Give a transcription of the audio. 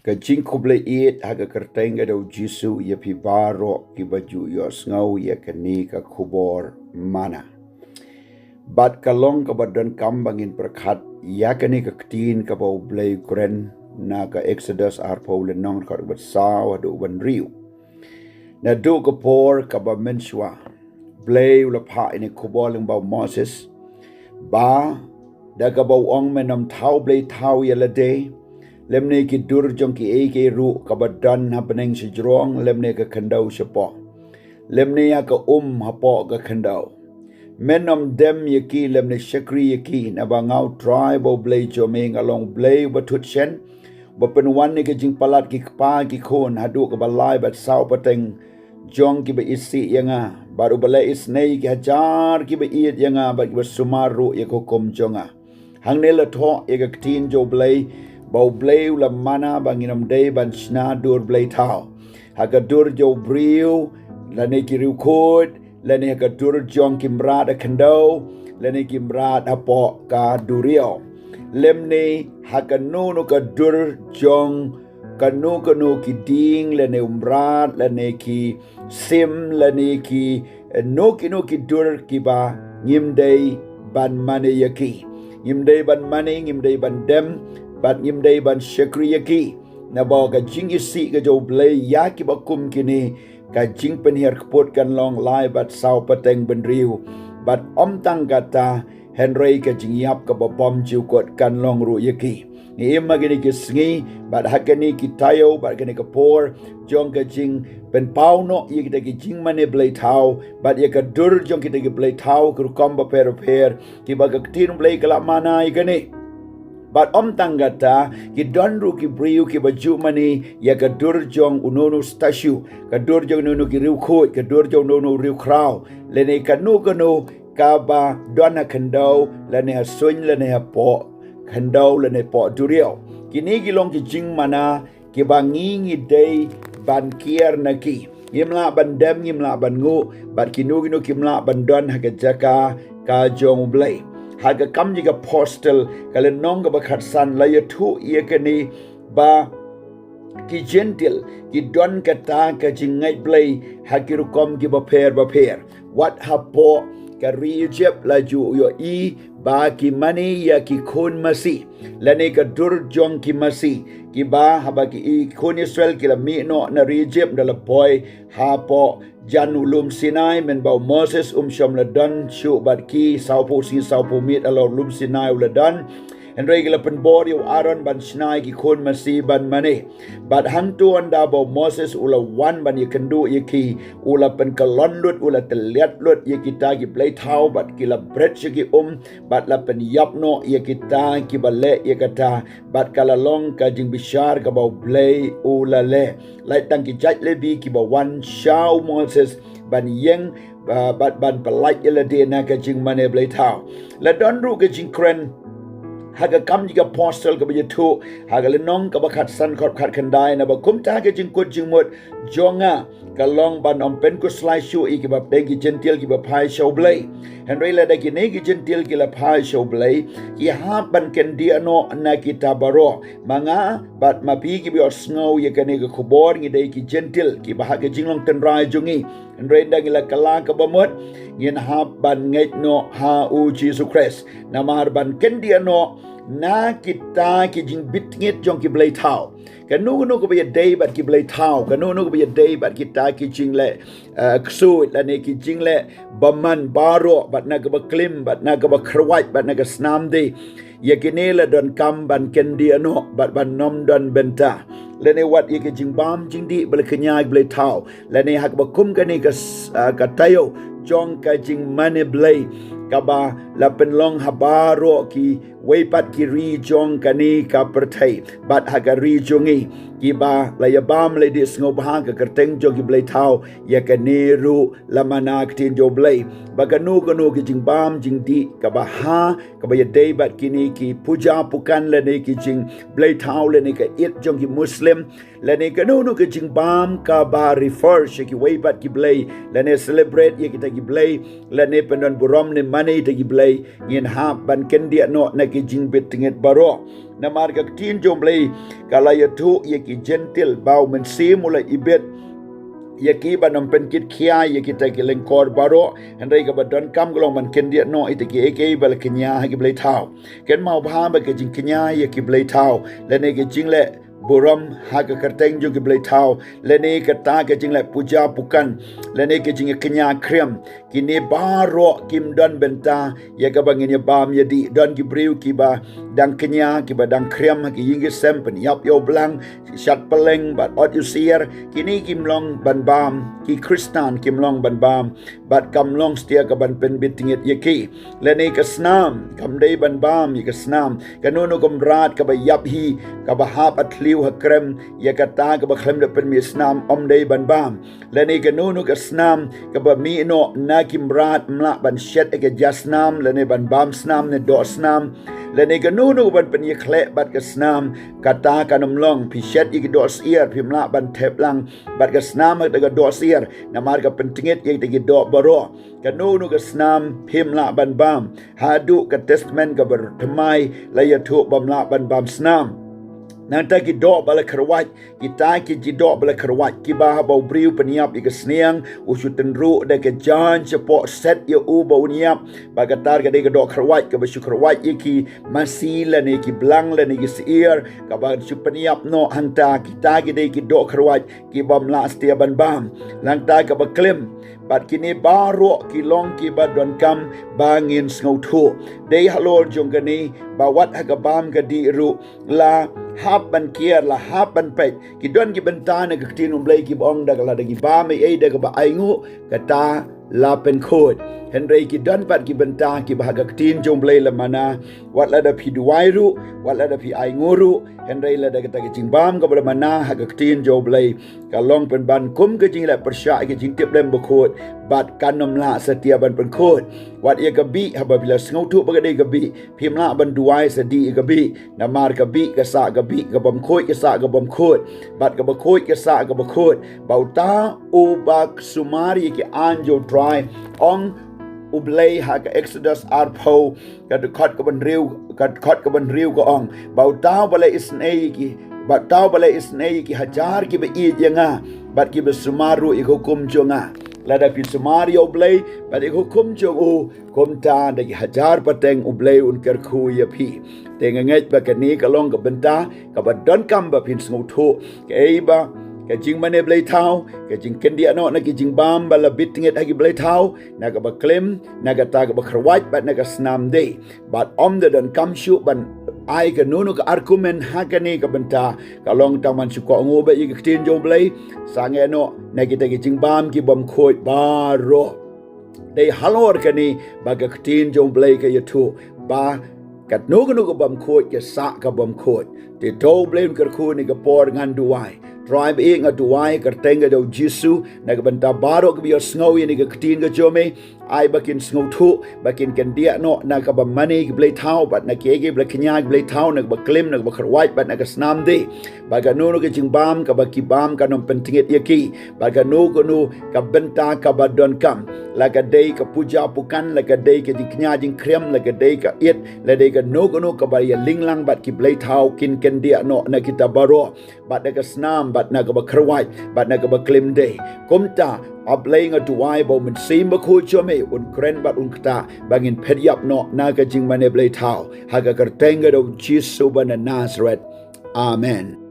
ka jing kuble it haga kertenga do jisu ya pi baro ki baju yo ngau ya kani ka kubor mana bat kalong ka badan kambangin perkhat ya kani ka tin ka bau blay kren na ka Eksodos arpo le nong ka bat saw do ban riu na do ka por ka ba menswa blay la pa in kubor ling bau Moses ba da ka bau ong menam thau blay thau ya la day lemne ki dur jong ki eke ru ka badan happening si jrong lemne ka khandau sepo lemne ya ka hapo ka khandau menom dem yaki lemne shakri yaki na ba ngau tribe blay jomeng along blay batut chen ba penwan ni ka jing palat ki pa ki khon hadu ka balai bat sau pateng jong ki ba isi yanga baru balai isnei ki hajar ki ba iet yanga ba ki ba sumaru ya ko kom jonga hangne la tho ya ka tin jo blay bau blay la mana banginam day ban shna dur blay tau haga dur jo briu la ne ki riu khod la ne haga dur jong kimra da khandau la ne kimra da po ka durio lemne haga no ka dur jong kanu ki ding la ne umrat la ne ki sim la ne ki no ki dur ki ba ngim day ban mane yaki ngim day ban mane ngim day ban dem bat ngim day ban shakri yaki na ba ka jing isi ka jo blay ya ki ba kum kini ka jing penhiar kpot kan long lai bat sau pateng ben riu bat om tang kata henry ka jing yap ka ba bom jiu kot kan long ru yaki ni emma gini ki sngi bat hakani ki tayo bat gini ka por jong ka jing pen pau no ye kita ki jing mane blay tau bat ye ka dur jong kita ki blay tau ku kom ba per ki ba ka tin blay kala mana igani But tangata ki donru ki briu ki baju mani ya ka durjong unono stashu ka durjong unono ki riu khoi ka durjong unono riu krau lene kanu ka ba dona kandau lene hasun lene po kandau lene po durio kini gilong ki jing mana ki bangingi day ban kier naki yimla bandam yimla bangu bat kinu kimla bandon hakajaka ka jong blay haga kam jiga postal kale nong ga bakhat san la yathu ye kani ba ki gentle ki don kata ka jingai play hakiru kom ki ba per what hapo ka rijep la ju yo I ba ki mani ya ki khon masi lane ka dur jong ki masi ki ba haba ki I khon Israel ki la mi no na rijep dala boy hapo Janu lum Sinai men bau Moses shom la dan shu bat ki saupo mit alo lum Sinai la dan en regular pen body Aaron ban Sinai ki khon masi ban mane bat hang tu anda bau Moses ula wan ban ye kendu ye ki ula pen kalon lut ula teliat lut ye kita ki play thau bat ki la bread ki bat la pen yap no ye kita ki bale ye kata bat kala long ka jing bishar ka bau play ula le lai tang ki jaj le bi ki ba wan shau Moses ban yeng bat ban palai ye la de na ka jing mane play thau la don ru ka jing kren haga kam jiga postal ka bajatu haga lenong ka bakhat san khot khat khandai na ba kumta ka jing kut jing mot jonga ka long ban om pen ku slai shu I ki ba dengi gentil ki ba phai show blay henry la da ki ne ki gentil ki la phai show blay ki ha ban ken dia no na ki tabaro manga bat ma pi ki bi osngau ye ka ne ka khobor ngi dei ki gentil ki ba ha ka jing long ten rai jungi henry da ki la kala ka ba mot ngin ha ban ngai no ha u Jesus Christ na mar ban ken dia no na kita ki jing bitngit jong ki blay tau kanu ko be day bat ki blay tau kanu ko be day bat kita ki jing le ksut la ne ki jing le baman baro bat na ka ba klim bat na ka ba khrwat bat na ka snam de ye kini la don kam ban ken dia no bat ban nom don benta lene wat ye ki jing bam jing di bel kenya blay tau lene hak ba kum kani ka tayo jong ka jing mane blay kaba la penlong habaro ki weipat ki ri jong kani ka pertai bat haga ri jongi ki ba la ya bam le dis ngo ba ka kerteng jong ki blay tau ya kani ru la manak tin jo blay ba kanu ki jing bam jing di ka ba ha ka ba ya day bat kini ki puja pukan le ne ki jing blay tau le ne ka it jong ki muslim le ne kanu ki jing bam ka ba refer she ki weipat ki blay le ne celebrate ye kita ki blay le ne pendon burom ne money tagi blay ngin hap ban kendia no na ki jing bit tinget baro na marga tin jom blay kala yatu ye ki gentle baw men si mula ibet yaki banam penkit kia yaki ta ki lengkor baro handai ka badon kam glong man kendia no itaki eke bal kenya ha ki blay thau ken mau bha ba ke jing kenya yaki blay thau le ne ke jing le Buram haga kerteng juga boleh tahu lene kata ke jing le puja bukan lene ke jing kenya krem kini baro kim don benta ya ka bangin ya bam ya di don ki briu ki ba dang kenya ki ba dang krem ki yingi sempen yap yo blang shat peleng bat ot usier kini kim long ban bam ki kristan kim long ban bam bat kam long setia ka ban pen bitingit yaki lene ke snam kam dei ban bam ya ke snam kanunu kom rat ka ba yap hi ka ba hap atli hakrem ya kata ka bakhlem da pen mi snam om dei ban bam lene ka nunu ka snam ka ba mi no na kimrat mla ban shet e ka jasnam lene ban bam snam ne do snam lene ka nunu ban pen ye khle bat ka snam kata ka nom long pi shet i do sier pi mla ban thep lang bat ka snam da ka do sier na mar ka pentinget ye te ki do baro ka nunu ka snam pi mla ban bam hadu ka testament ka ber thmai la ya thu bam la ban bam snam Nanta ki do bala kerwat kita ki jido bala kerwat ki bah bau briu peniap i kesniang usu tenru de ke jan cepo set ya u bau niap bagatar ka de ke do kerwat ke basu kerwat ki masila ne ki blang le ne ki sier ka ba su peniap no hanta kita ki de ki do kerwat ki bam la stia ban bam langta ka ba klem bat kini baro ki long ki ba don kam bangin ngau thu de halor jongani ba wat ha ka bam ka di ru la hap ban kier la hap ban pet ki don ki bentana ka tin umblay ki bong da la da ki ba me e da ka ba aingu kata la pen khod henry ki don pat ki benta ki ba ka tin jomblay la mana wat la da phi duwairu wat la da phi ainguru henry la da ka ta ki jingbam ka ba mana ha ka tin jomblay ka long pen ban kum ka jing la persya ki jing tip lem bkhod bat kanom la setia ban pen khod wat ye ka bi ha ba bila ngau thu ba ka de ka bi phim la ban duwai sedi ka bi na mar ka bi ka sa ka bi ka bam khoi ka sa ka bam khod bat ka ba khoi ka sa ka ba khod bauta u bak sumari ki anjo try ong ublay ha ka Eksodos arpo ka khot ka ban riu ka khot ka ban riu ka ong bauta bale isnei ki batau bale isnei ki hajar ki be i yanga bat ki be sumaru i hukum jonga lada pi sumari ublay bat i hukum jong u kom ta da ki hajar pateng ublay un ker khu ya pi tengenget ba ka ni ka long ka benta ka ba don kam ba pin sngu thu ke ei ba ka jing mane blay thau ka jing kendi ano na ki jing bam bala bitinget agi blay thau na ka ba klem na ka ta ka ba khrwat bat na ka snam de bat om de don kam shu ban ai ka nunu ka argument ha ka ni ka benta ka long ta man su ko ngo ba i ka tin jo blay sange no na ki ta ki jing bam ki bam khoi ba ro de halor ka ni ba ka tin jo blay ka yatu ba kat no ka bam khoi ka sa ka bam khoi te to blame ka khu ni ka por ngan duai tribe e nga duai ka tenga do jisu na ka banta baro ka biyo sngow ni ka tin ka jome ai bakin sngow thu bakin kan dia no na ka ba mani ka blay thau bat na ke blay kenya ka blay thau na ka ba klim na ka ba khrwait bat na ka snam de ba ka no ka jing bam ka ba ki bam ka nom pentinget yaki ba ka no ka benta ka ba don kam la ka dei ka puja pukan la ka dei ka jing kenya jing krem la ka dei ka it la dei ka no ka ba ya linglang bat ki blay thau kin kan dia no na kita baro bat na ka snam bat na ka ba khrwait bat na ka ba klim de komta Ablay nga duwai bo men sim ba khu chome un kren bat un kta bangin phedyap no na ka jing mane blay thau ha ka kertenga do jisu ban Nazareth amen.